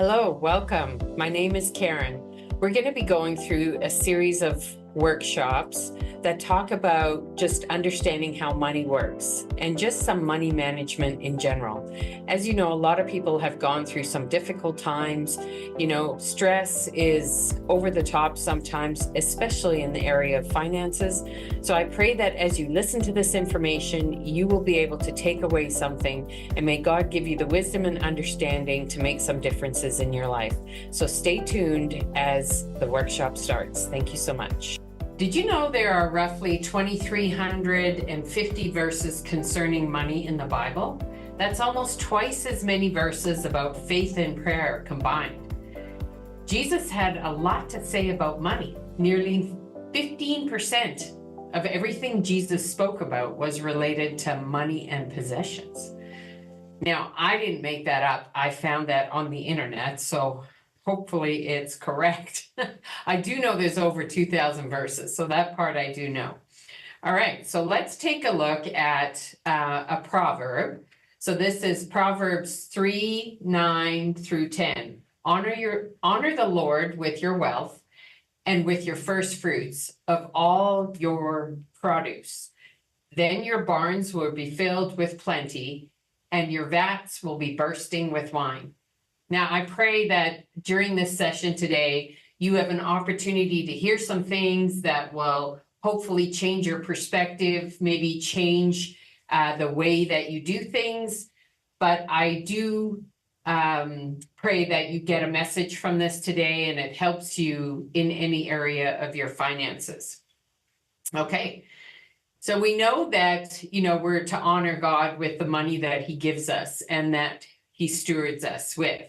Hello, welcome. My name is Karen. We're going to be going through a series of workshops that talk about just understanding how money works and just some money management in general. As you know, a lot of people have gone through some difficult times. Stress is over the top sometimes, especially in the area of finances. So I pray that as you listen to this information, you will be able to take away something, and may God give you the wisdom and understanding to make some differences in your life. So stay tuned as the workshop starts. Thank you so much. Did you know there are roughly 2,350 verses concerning money in the Bible? That's almost twice as many verses about faith and prayer combined. Jesus had a lot to say about money. Nearly 15% of everything Jesus spoke about was related to money and possessions. Now, I didn't make that up. I found that on the internet, so hopefully it's correct. I do know there's over 2,000 verses, so that part I do know. All right, so let's take a look at a proverb. So this is Proverbs 3:9 through 10. Honor the Lord with your wealth and with your first fruits of all your produce. Then your barns will be filled with plenty, and your vats will be bursting with wine. Now, I pray that during this session today, you have an opportunity to hear some things that will hopefully change your perspective, maybe change the way that you do things. But I do pray that you get a message from this today and it helps you in any area of your finances. Okay, so we know that, we're to honor God with the money that he gives us and that he stewards us with.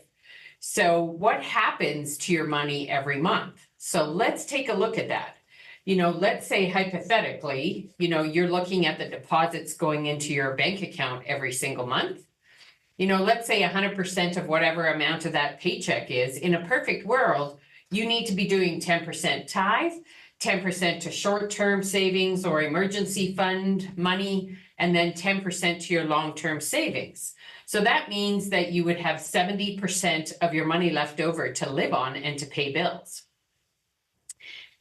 So what happens to your money every month? So let's take a look at that. Let's say hypothetically, you're looking at the deposits going into your bank account every single month. Let's say 100% of whatever amount of that paycheck is. In a perfect world, you need to be doing 10% tithe, 10% to short-term savings or emergency fund money, and then 10% to your long-term savings. So that means that you would have 70% of your money left over to live on and to pay bills.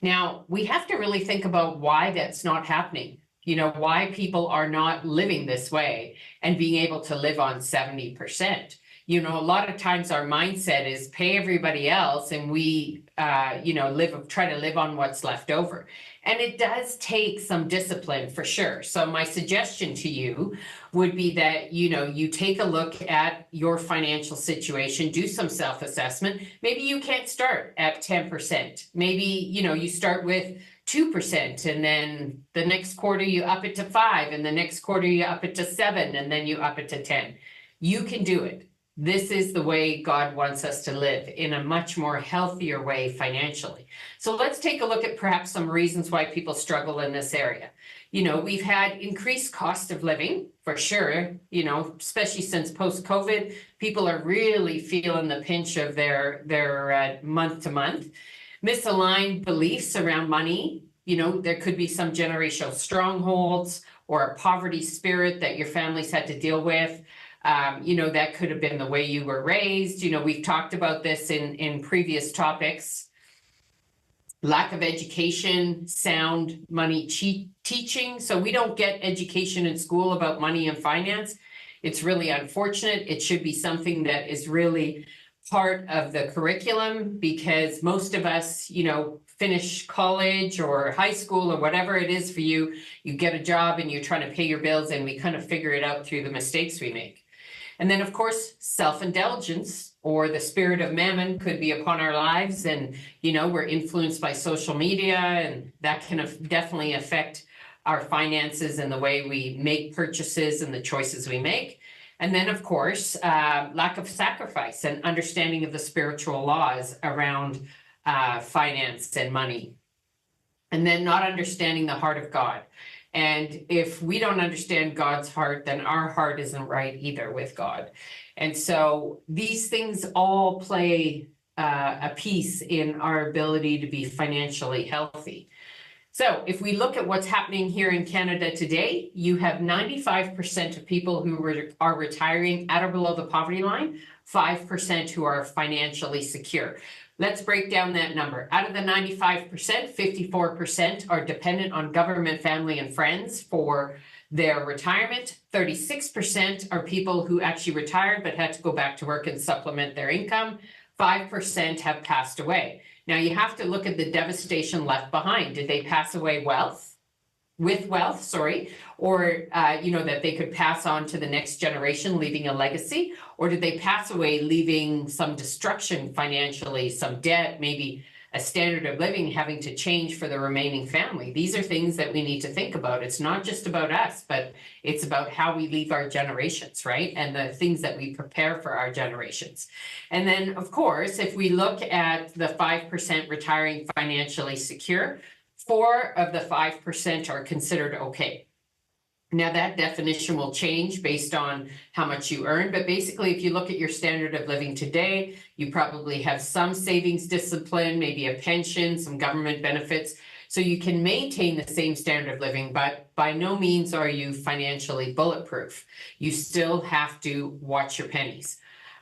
Now, we have to really think about why that's not happening. Why people are not living this way and being able to live on 70%. A lot of times our mindset is pay everybody else and we, try to live on what's left over. And it does take some discipline for sure. So my suggestion to you would be that, you take a look at your financial situation, do some self-assessment. Maybe you can't start at 10%. Maybe, you start with 2%, and then the next quarter you up it to 5%, and the next quarter you up it to 7%, and then you up it to 10%. You can do it. This is the way God wants us to live, in a much more healthier way financially. So let's take a look at perhaps some reasons why people struggle in this area. We've had increased cost of living for sure, especially since post-COVID. People are really feeling the pinch of their month to month. Misaligned beliefs around money. There could be some generational strongholds or a poverty spirit that your families had to deal with. That could have been the way you were raised. We've talked about this in previous topics. Lack of education, sound money teaching. So we don't get education in school about money and finance. It's really unfortunate. It should be something that is really part of the curriculum, because most of us, finish college or high school or whatever it is for you, you get a job and you're trying to pay your bills, and we kind of figure it out through the mistakes we make. And then, of course, self-indulgence or the spirit of mammon could be upon our lives. And, we're influenced by social media, and that can definitely affect our finances and the way we make purchases and the choices we make. And then, of course, lack of sacrifice and understanding of the spiritual laws around finance and money. And then not understanding the heart of God. And if we don't understand God's heart, then our heart isn't right either with God. And so these things all play a piece in our ability to be financially healthy. So if we look at what's happening here in Canada today, you have 95% of people who are retiring at or below the poverty line. 5% who are financially secure. Let's break down that number. Out of the 95%, 54% are dependent on government, family, and friends for their retirement. 36% are people who actually retired but had to go back to work and supplement their income. 5% have passed away. Now you have to look at the devastation left behind. Did they pass away with wealth, or that they could pass on to the next generation, leaving a legacy? Or did they pass away leaving some destruction financially, some debt, maybe a standard of living having to change for the remaining family? These are things that we need to think about. It's not just about us, but it's about how we leave our generations, right? And the things that we prepare for our generations. And then, of course, if we look at the 5% retiring financially secure, 4 of the 5% are considered okay. Now that definition will change based on how much you earn, but basically if you look at your standard of living today, you probably have some savings discipline, maybe a pension, some government benefits, so you can maintain the same standard of living, but by no means are you financially bulletproof. You still have to watch your pennies.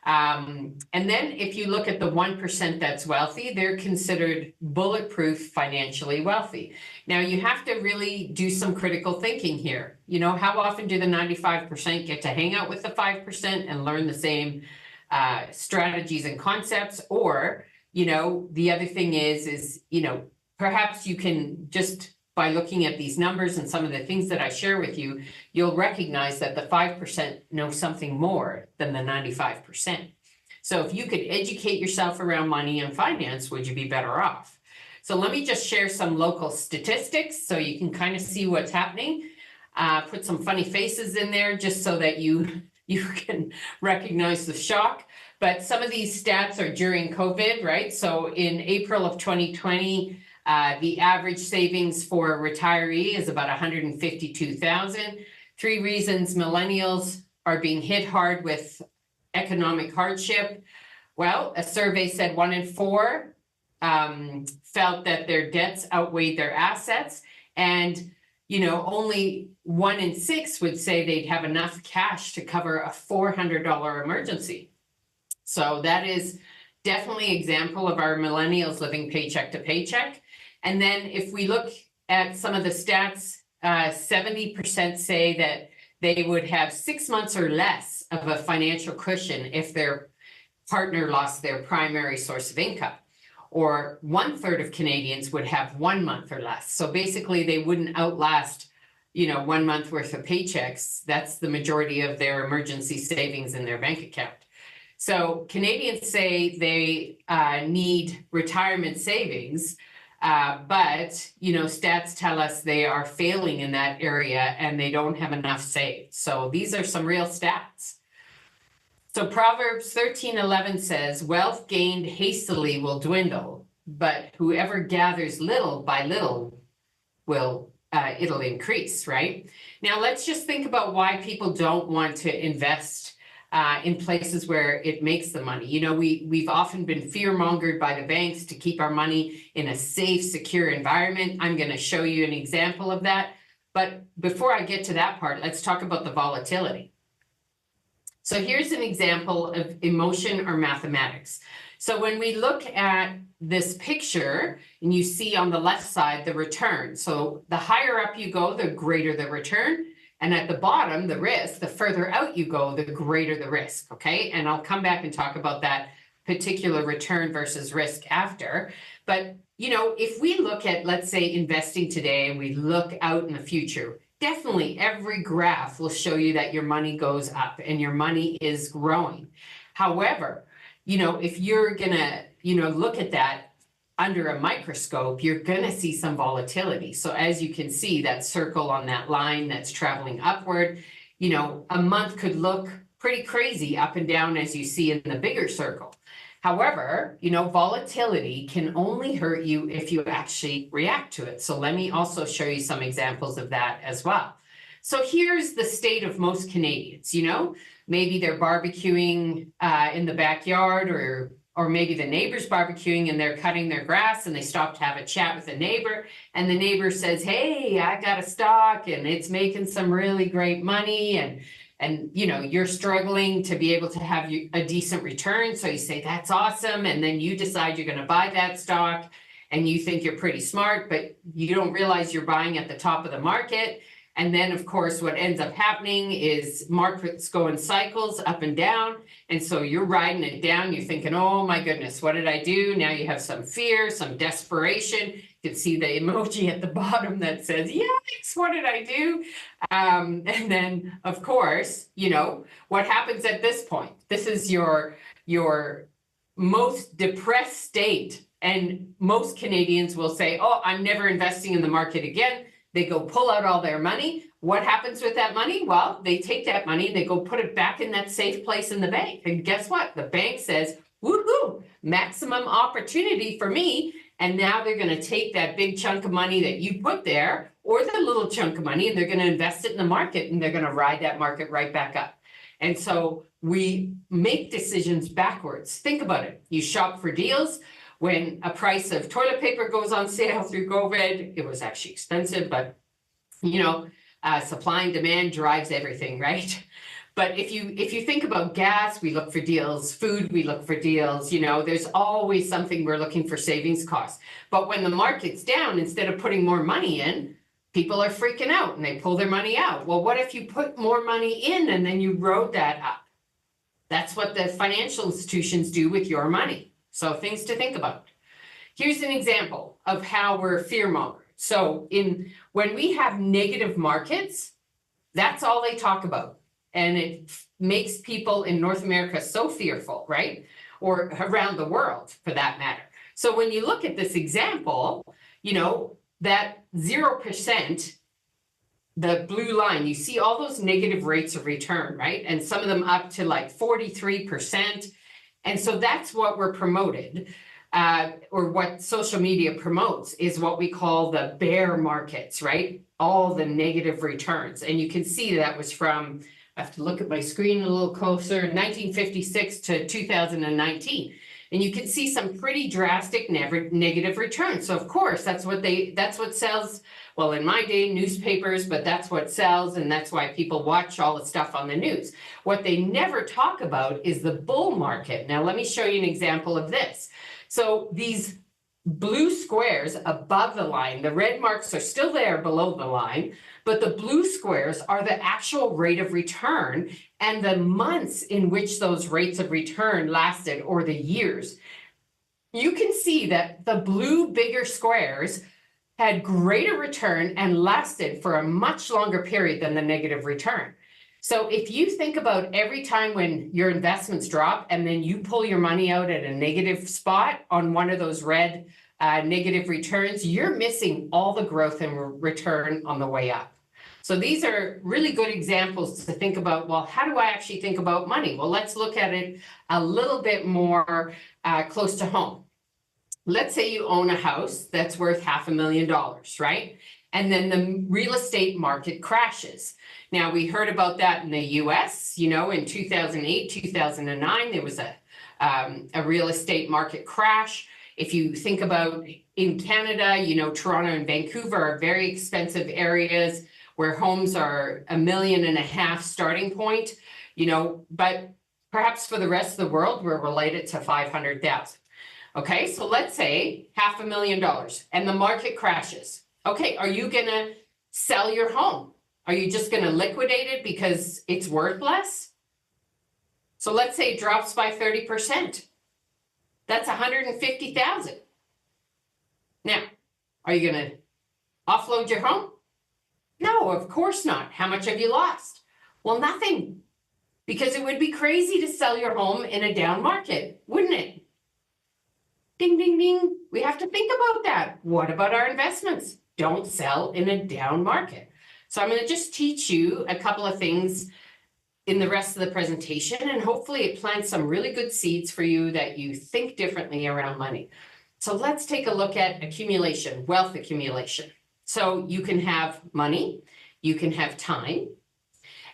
And then if you look at the 1% that's wealthy, they're considered bulletproof, financially wealthy. Now you have to really do some critical thinking here. How often do the 95% get to hang out with the 5% and learn the same strategies and concepts? Or, the other thing is, perhaps you can just, by looking at these numbers and some of the things that I share with you, you'll recognize that the 5% know something more than the 95%. So if you could educate yourself around money and finance, would you be better off? So let me just share some local statistics so you can kind of see what's happening. Put some funny faces in there just so that you can recognize the shock. But some of these stats are during COVID, right? So in April of 2020, the average savings for a retiree is about $152,000. 3 reasons millennials are being hit hard with economic hardship. Well, a survey said 1 in 4 felt that their debts outweighed their assets, and only 1 in 6 would say they'd have enough cash to cover a $400 emergency. So that is definitely an example of our millennials living paycheck to paycheck. And then if we look at some of the stats, 70% say that they would have 6 months or less of a financial cushion if their partner lost their primary source of income. Or 1/3 of Canadians would have 1 month or less. So basically they wouldn't outlast, 1 month worth of paychecks. That's the majority of their emergency savings in their bank account. So Canadians say they need retirement savings, but stats tell us they are failing in that area and they don't have enough saved. So these are some real stats. So Proverbs 13:11 says, wealth gained hastily will dwindle, but whoever gathers little by little it'll increase, right? Now let's just think about why people don't want to invest in places where it makes the money. We've often been fear-mongered by the banks to keep our money in a safe, secure environment. I'm going to show you an example of that. But before I get to that part, let's talk about the volatility. So here's an example of emotion or mathematics. So when we look at this picture and you see on the left side the return, so the higher up you go, the greater the return. And at the bottom, the risk, the further out you go, the greater the risk, okay? And I'll come back and talk about that particular return versus risk after. But, if we look at, let's say, investing today and we look out in the future, definitely every graph will show you that your money goes up and your money is growing. However, if you're gonna, look at that under a microscope, you're going to see some volatility. So as you can see, that circle on that line that's traveling upward, a month could look pretty crazy up and down as you see in the bigger circle. However, volatility can only hurt you if you actually react to it. So let me also show you some examples of that as well. So here's the state of most Canadians, maybe they're barbecuing in the backyard, or maybe the neighbor's barbecuing and they're cutting their grass and they stop to have a chat with the neighbor, and the neighbor says, hey, I got a stock and it's making some really great money. And, and you're struggling to be able to have a decent return. So you say, that's awesome. And then you decide you're going to buy that stock and you think you're pretty smart, but you don't realize you're buying at the top of the market. And then, of course, what ends up happening is markets go in cycles up and down. And so you're riding it down. You're thinking, oh, my goodness, what did I do? Now you have some fear, some desperation. You can see the emoji at the bottom that says, yikes, what did I do? And then, of course, what happens at this point? This is your most depressed state. And most Canadians will say, oh, I'm never investing in the market again. They go pull out all their money. What happens with that money? Well, they take that money and they go put it back in that safe place in the bank. And guess what? The bank says, woohoo, maximum opportunity for me. And now they're going to take that big chunk of money that you put there, or the little chunk of money, and they're going to invest it in the market, and they're going to ride that market right back up. And so we make decisions backwards. Think about it. You shop for deals. When a price of toilet paper goes on sale through COVID, it was actually expensive, but supply and demand drives everything, right? But if you think about gas, we look for deals. Food, we look for deals. There's always something we're looking for savings costs. But when the market's down, instead of putting more money in, people are freaking out and they pull their money out. Well, what if you put more money in and then you rode that up? That's what the financial institutions do with your money. So things to think about. Here's an example of how we're fear-mongered. So when we have negative markets, that's all they talk about. And it makes people in North America so fearful, right? Or around the world, for that matter. So when you look at this example, that 0%, the blue line, you see all those negative rates of return, right? And some of them up to like 43%. And so that's what we're promoted, or what social media promotes, is what we call the bear markets, right? All the negative returns. And you can see that was from, I have to look at my screen a little closer, 1956 to 2019. And you can see some pretty drastic negative returns. So of course, that's what sells, well, in my day, newspapers, but that's what sells, and that's why people watch all the stuff on the news. What they never talk about is the bull market. Now, let me show you an example of this. So these blue squares above the line, the red marks are still there below the line, but the blue squares are the actual rate of return and the months in which those rates of return lasted, or the years. You can see that the blue bigger squares had greater return and lasted for a much longer period than the negative return. So if you think about every time when your investments drop and then you pull your money out at a negative spot on one of those red negative returns, you're missing all the growth and return on the way up. So these are really good examples to think about, well, how do I actually think about money? Well, let's look at it a little bit more close to home. Let's say you own a house that's worth $500,000, right? And then the real estate market crashes. Now, we heard about that in the US, in 2008, 2009, there was a real estate market crash. If you think about in Canada, Toronto and Vancouver are very expensive areas where homes are $1.5 million starting point, but perhaps for the rest of the world, we're related to 500,000. Okay, so let's say $500,000 and the market crashes. Okay, are you gonna sell your home? Are you just gonna liquidate it because it's worth less? So let's say it drops by 30%. That's $150,000. Now, are you gonna offload your home? No, of course not. How much have you lost? Well, nothing, because it would be crazy to sell your home in a down market, wouldn't it? Ding, ding, ding. We have to think about that. What about our investments? Don't sell in a down market. So I'm going to just teach you a couple of things in the rest of the presentation, and hopefully it plants some really good seeds for you that you think differently around money. So let's take a look at accumulation, wealth accumulation. So you can have money, you can have time,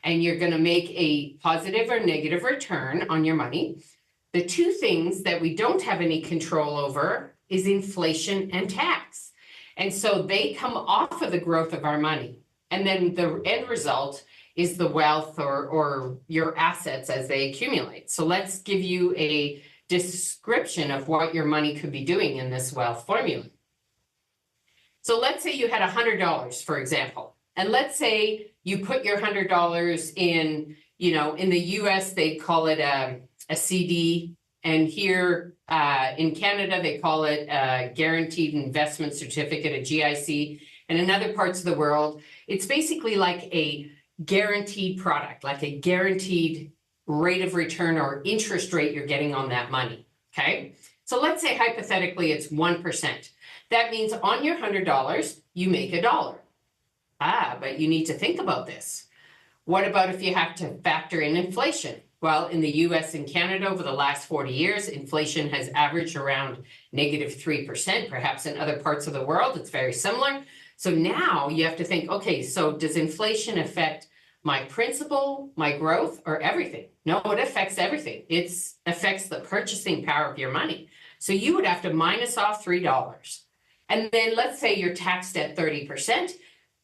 and you're going to make a positive or negative return on your money. The two things that we don't have any control over is inflation and tax. And so they come off of the growth of our money. And then the end result is the wealth or your assets as they accumulate. So let's give you a description of what your money could be doing in this wealth formula. So let's say you had $100, for example, and let's say you put your $100 in, in the US, they call it a CD, and here in Canada, they call it a Guaranteed Investment Certificate, a GIC, and in other parts of the world, it's basically like a guaranteed product, like a guaranteed rate of return or interest rate you're getting on that money, okay? So let's say hypothetically it's 1%. That means on your $100, you make $1. But you need to think about this. What about if you have to factor in inflation? Well, in the US and Canada over the last 40 years, inflation has averaged around -3%. Perhaps in other parts of the world, it's very similar. So now you have to think, okay, so does inflation affect my principal, my growth, or everything? No, it affects everything. It affects the purchasing power of your money. So you would have to minus off $3. And then let's say you're taxed at 30%.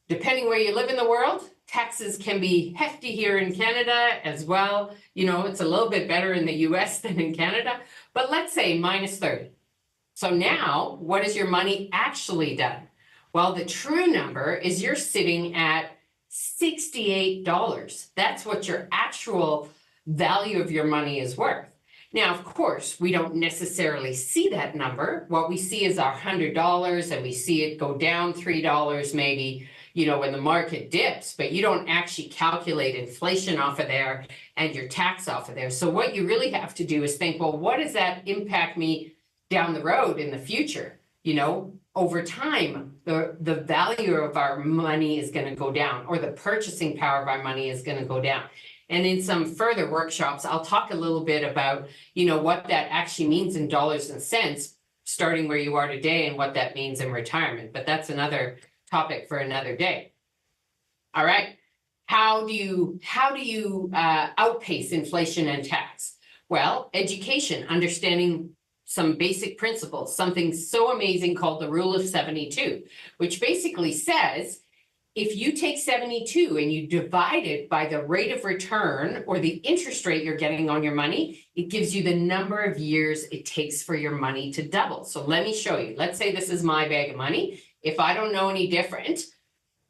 Depending where you live in the world, taxes can be hefty here in Canada as well. It's a little bit better in the US than in Canada, but let's say minus 30. So now what has your money actually done? Well, the true number is you're sitting at $68. That's what your actual value of your money is worth. Now, of course, we don't necessarily see that number. What we see is our $100, and we see it go down $3 maybe, when the market dips, but you don't actually calculate inflation off of there and your tax off of there. So what you really have to do is think, well, what does that impact me down the road in the future? Over time, the value of our money is going to go down, or the purchasing power of our money is going to go down. And in some further workshops, I'll talk a little bit about, what that actually means in dollars and cents, starting where you are today and what that means in retirement. But that's another topic for another day. All right. How do you outpace inflation and tax? Well, education, understanding some basic principles, something so amazing called the Rule of 72, which basically says, if you take 72 and you divide it by the rate of return or the interest rate you're getting on your money, it gives you the number of years it takes for your money to double. So let me show you. Let's say this is my bag of money. If I don't know any different,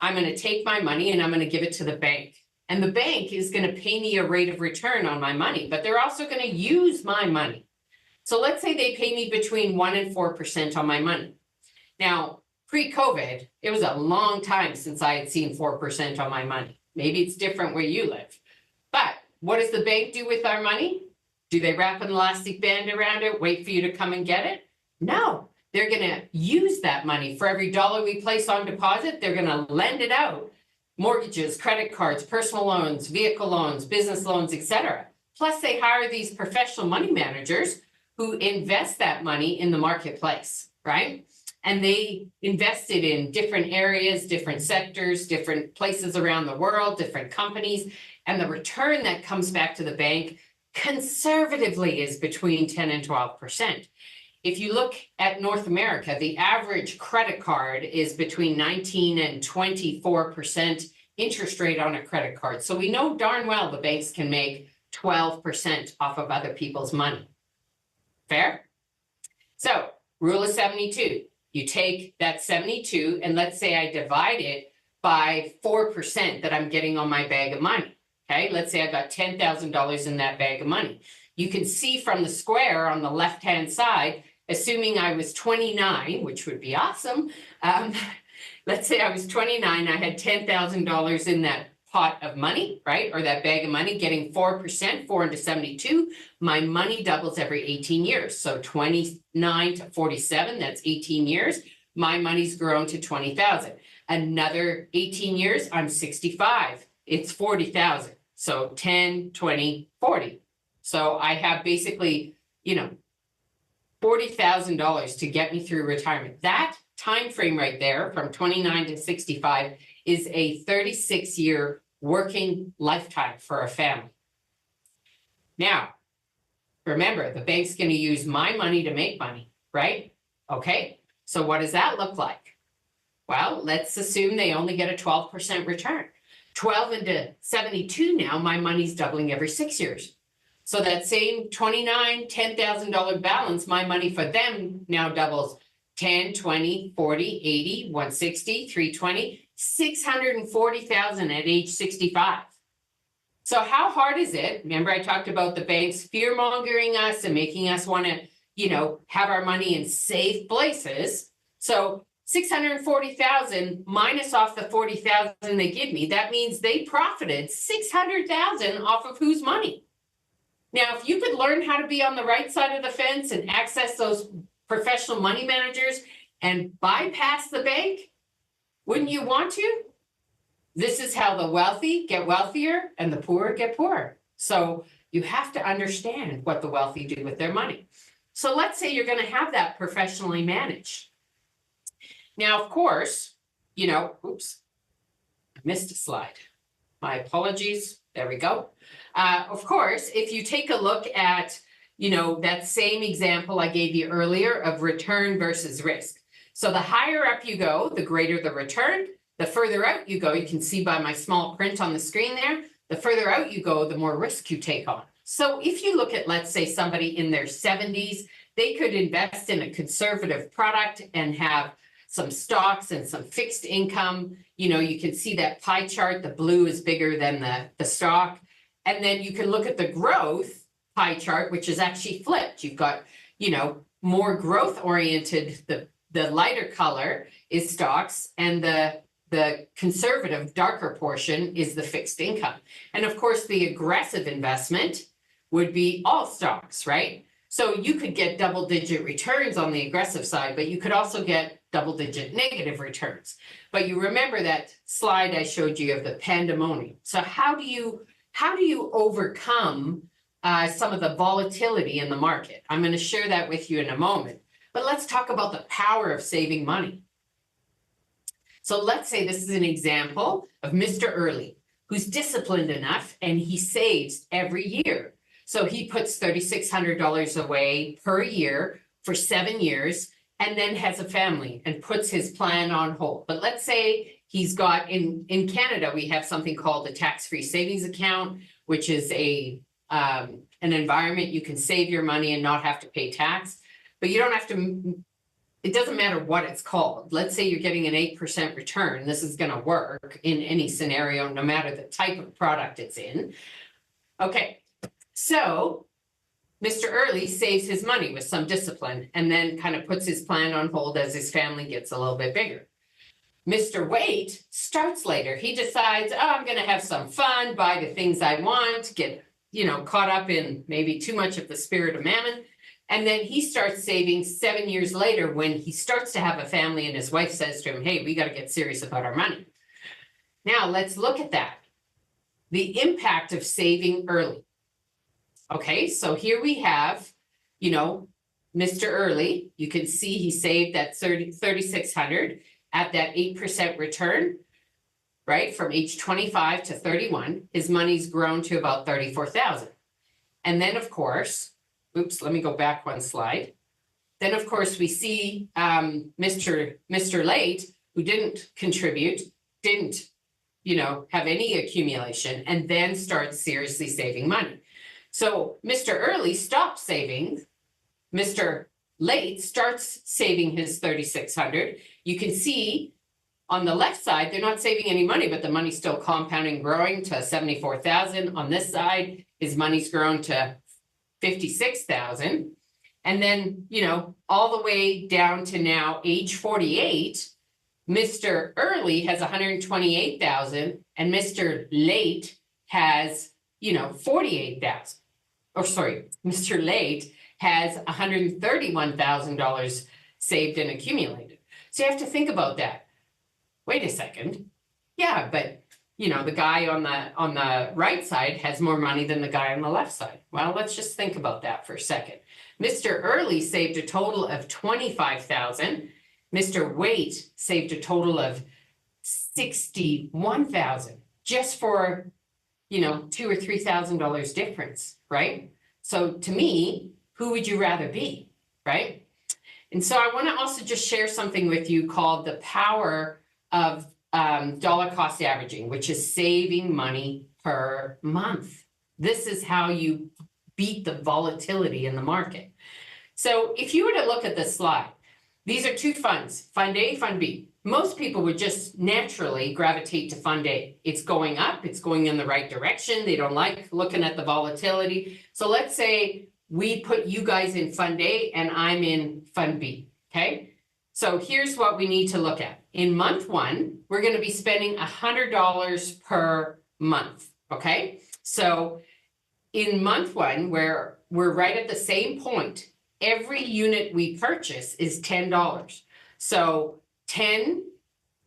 I'm going to take my money and I'm going to give it to the bank. And the bank is going to pay me a rate of return on my money, but they're also going to use my money. So let's say they pay me between 1% and 4% on my money. Now, pre-COVID, it was a long time since I had seen 4% on my money. Maybe it's different where you live. But what does the bank do with our money? Do they wrap an elastic band around it, wait for you to come and get it? No, they're going to use that money. For every dollar we place on deposit, they're going to lend it out. Mortgages, credit cards, personal loans, vehicle loans, business loans, etc. Plus, they hire these professional money managers who invest that money in the marketplace, right? And they invested in different areas, different sectors, different places around the world, different companies. And the return that comes back to the bank conservatively is between 10 and 12%. If you look at North America, the average credit card is between 19 and 24% interest rate on a credit card. So we know darn well the banks can make 12% off of other people's money. Fair? So, Rule of 72. You take that 72 and let's say I divide it by 4% that I'm getting on my bag of money. Okay, let's say I got $10,000 in that bag of money. You can see from the square on the left-hand side, assuming I was 29, which would be awesome. Let's say I was 29, I had $10,000 in that pot of money, right? Or that bag of money, getting 4%, 4 into 72. My money doubles every 18 years. So 29 to 47, that's 18 years. My money's grown to 20,000. Another 18 years, I'm 65. It's 40,000. So 10, 20, 40. So I have basically, $40,000 to get me through retirement. That time frame right there from 29 to 65 is a 36-year working lifetime for a family. Now, remember, the bank's going to use my money to make money, right? Okay, so what does that look like? Well, let's assume they only get a 12% return. 12 into 72 now, my money's doubling every 6 years. So that same $10,000 balance, my money for them now doubles 10, 20, 40, 80, 160, 320, 640,000 at age 65. So how hard is it? Remember, I talked about the banks fear-mongering us and making us want to, have our money in safe places. So 640,000 minus off the 40,000 they give me, that means they profited 600,000 off of whose money? Now, if you could learn how to be on the right side of the fence and access those professional money managers and bypass the bank, wouldn't you want to? This is how the wealthy get wealthier and the poor get poorer. So you have to understand what the wealthy do with their money. So let's say you're going to have that professionally managed. Now, of course, oops, I missed a slide. My apologies. There we go. Of course, if you take a look at, that same example I gave you earlier of return versus risk. So the higher up you go, the greater the return. The further out you go, you can see by my small print on the screen there, the further out you go, the more risk you take on. So if you look at, let's say, somebody in their 70s, they could invest in a conservative product and have some stocks and some fixed income. You can see that pie chart, the blue is bigger than the stock. And then you can look at the growth pie chart, which is actually flipped. You've got, more growth oriented, the lighter color is stocks, and the conservative darker portion is the fixed income. And of course, the aggressive investment would be all stocks, right? So you could get double-digit returns on the aggressive side, but you could also get double-digit negative returns. But you remember that slide I showed you of the pandemonium. So how do you overcome some of the volatility in the market? I'm going to share that with you in a moment. But let's talk about the power of saving money. So let's say this is an example of Mr. Early, who's disciplined enough and he saves every year. So he puts $3,600 away per year for 7 years and then has a family and puts his plan on hold. But let's say he's got, in Canada, we have something called a tax-free savings account, which is an environment you can save your money and not have to pay tax. But you don't have to, it doesn't matter what it's called. Let's say you're getting an 8% return. This is going to work in any scenario, no matter the type of product it's in. Okay, so Mr. Early saves his money with some discipline and then kind of puts his plan on hold as his family gets a little bit bigger. Mr. Wait starts later. He decides, I'm going to have some fun, buy the things I want, get, caught up in maybe too much of the spirit of mammon. And then he starts saving 7 years later when he starts to have a family and his wife says to him, hey, we got to get serious about our money. Now let's look at that. The impact of saving early. Okay, so here we have, Mr. Early. You can see he saved that $3,600 at that 8% return, right? From age 25 to 31, his money's grown to about $34,000. And then of course, oops, let me go back one slide. Then of course we see Mr. Late, who didn't contribute, didn't, have any accumulation, and then starts seriously saving money. So Mr. Early stops saving. Mr. Late starts saving his $3,600. You can see on the left side, they're not saving any money, but the money's still compounding, growing to $74,000. On this side, his money's grown to $56,000. And then, all the way down to now age 48, Mr. Early has $128,000 and Mr. Late has, $48,000. Or sorry, Mr. Late has $131,000 saved and accumulated. So you have to think about that. Wait a second. Yeah, but the guy on the right side has more money than the guy on the left side. Well, let's just think about that for a second. Mr. Early saved a total of $25,000. Mr. Wait saved a total of $61,000 just for, $2,000 or $3,000 difference, right? So to me, who would you rather be, right? And so I want to also just share something with you called the power of dollar cost averaging, which is saving money per month. This is how you beat the volatility in the market. So if you were to look at this slide, these are two funds, Fund A, Fund B. Most people would just naturally gravitate to Fund A. It's going up, it's going in the right direction. They don't like looking at the volatility. So let's say we put you guys in Fund A and I'm in Fund B, okay? So here's what we need to look at. In month one, we're going to be spending $100 per month, okay? So in month one, where we're right at the same point, every unit we purchase is $10. So 10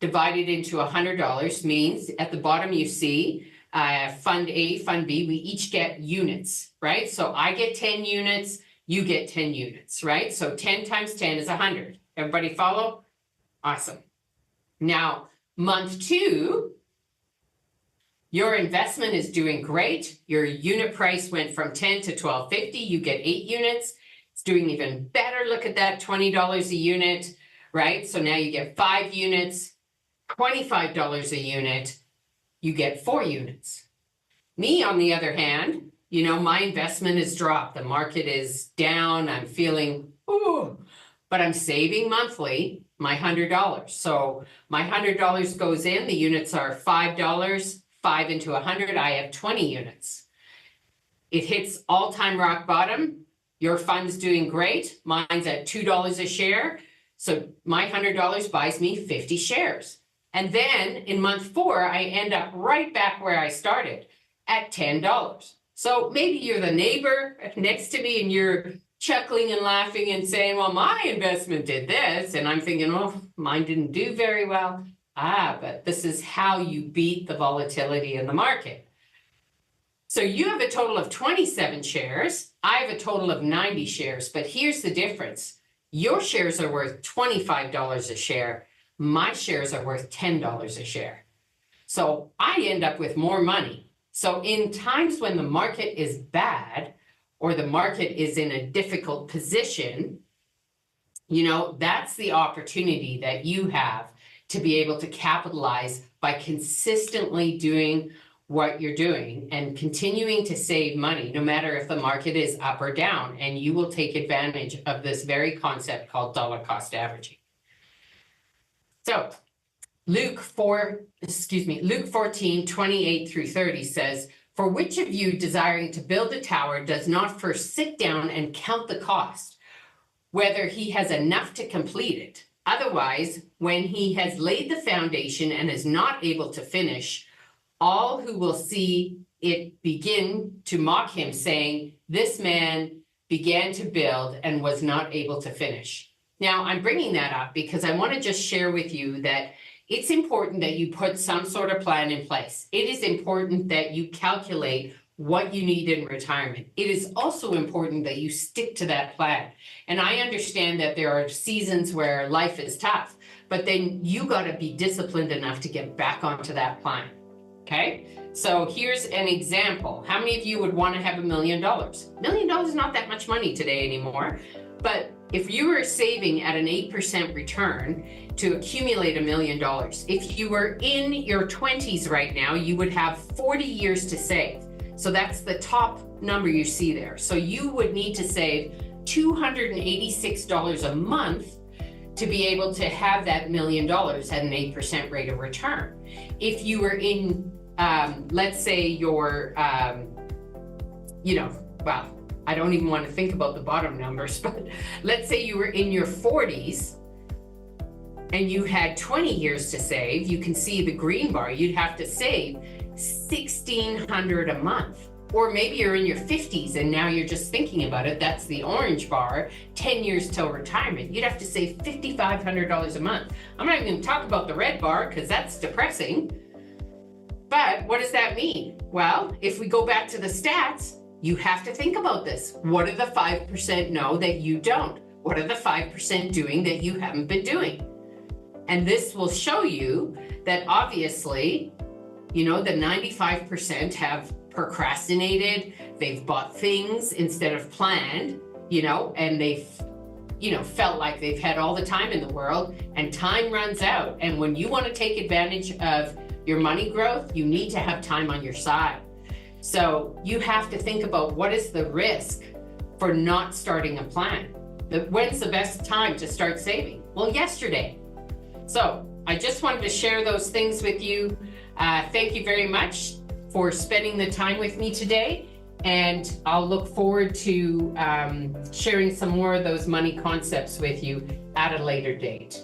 divided into $100 means at the bottom you see Fund A, Fund B, we each get units, right? So I get 10 units, you get 10 units, right? So 10 times 10 is 100. Everybody follow? Awesome. Now, month two, your investment is doing great. Your unit price went from 10 to $12.50. You get 8 units. It's doing even better. Look at that, $20 a unit, right? So now you get 5 units, $25 a unit. You get 4 units. Me, on the other hand, you know, my investment is dropped. The market is down. I'm feeling, ooh, but I'm saving monthly my $100. So my $100 goes in. The units are $5. 5 into 100, I have 20 units. It hits all-time rock bottom. Your fund's doing great. Mine's at $2 a share. So my $100 buys me 50 shares. And then in month 4, I end up right back where I started at $10. So maybe you're the neighbor next to me and you're chuckling and laughing and saying, well, my investment did this. And I'm thinking, oh, mine didn't do very well. But this is how you beat the volatility in the market. So you have a total of 27 shares. I have a total of 90 shares. But here's the difference. Your shares are worth $25 a share. My shares are worth $10 a share. So I end up with more money. So in times when the market is bad or the market is in a difficult position, you know, that's the opportunity that you have to be able to capitalize by consistently doing what you're doing and continuing to save money, no matter if the market is up or down, and you will take advantage of this very concept called dollar cost averaging. So Luke 14, 28 through 30 says, for which of you desiring to build a tower does not first sit down and count the cost, whether he has enough to complete it? Otherwise, when he has laid the foundation and is not able to finish, all who will see it begin to mock him, saying, this man began to build and was not able to finish. Now, I'm bringing that up because I want to just share with you that it's important that you put some sort of plan in place. It is important that you calculate what you need in retirement. It is also important that you stick to that plan. And I understand that there are seasons where life is tough, but then you got to be disciplined enough to get back onto that plan. Okay? So here's an example. How many of you would want to have $1 million? $1 million is not that much money today anymore. But if you were saving at an 8% return to accumulate $1 million, if you were in your 20s right now, you would have 40 years to save. So that's the top number you see there. So you would need to save $286 a month to be able to have that $1 million at an 8% rate of return. If you were in, let's say you're, well, I don't even want to think about the bottom numbers, but let's say you were in your 40s and you had 20 years to save. You can see the green bar. You'd have to save $1,600 a month. Or maybe you're in your 50s and now you're just thinking about it. That's the orange bar, 10 years till retirement. You'd have to save $5,500 a month. I'm not even going to talk about the red bar because that's depressing. But what does that mean? Well, if we go back to the stats, you have to think about this. What do the 5% know that you don't? What are the 5% doing that you haven't been doing? And this will show you that obviously, the 95% have procrastinated, they've bought things instead of planned, and they've, felt like they've had all the time in the world, and time runs out. And when you want to take advantage of your money growth, you need to have time on your side. So you have to think about, what is the risk for not starting a plan? When's the best time to start saving? Well, yesterday. So I just wanted to share those things with you. Thank you very much for spending the time with me today. And I'll look forward to sharing some more of those money concepts with you at a later date.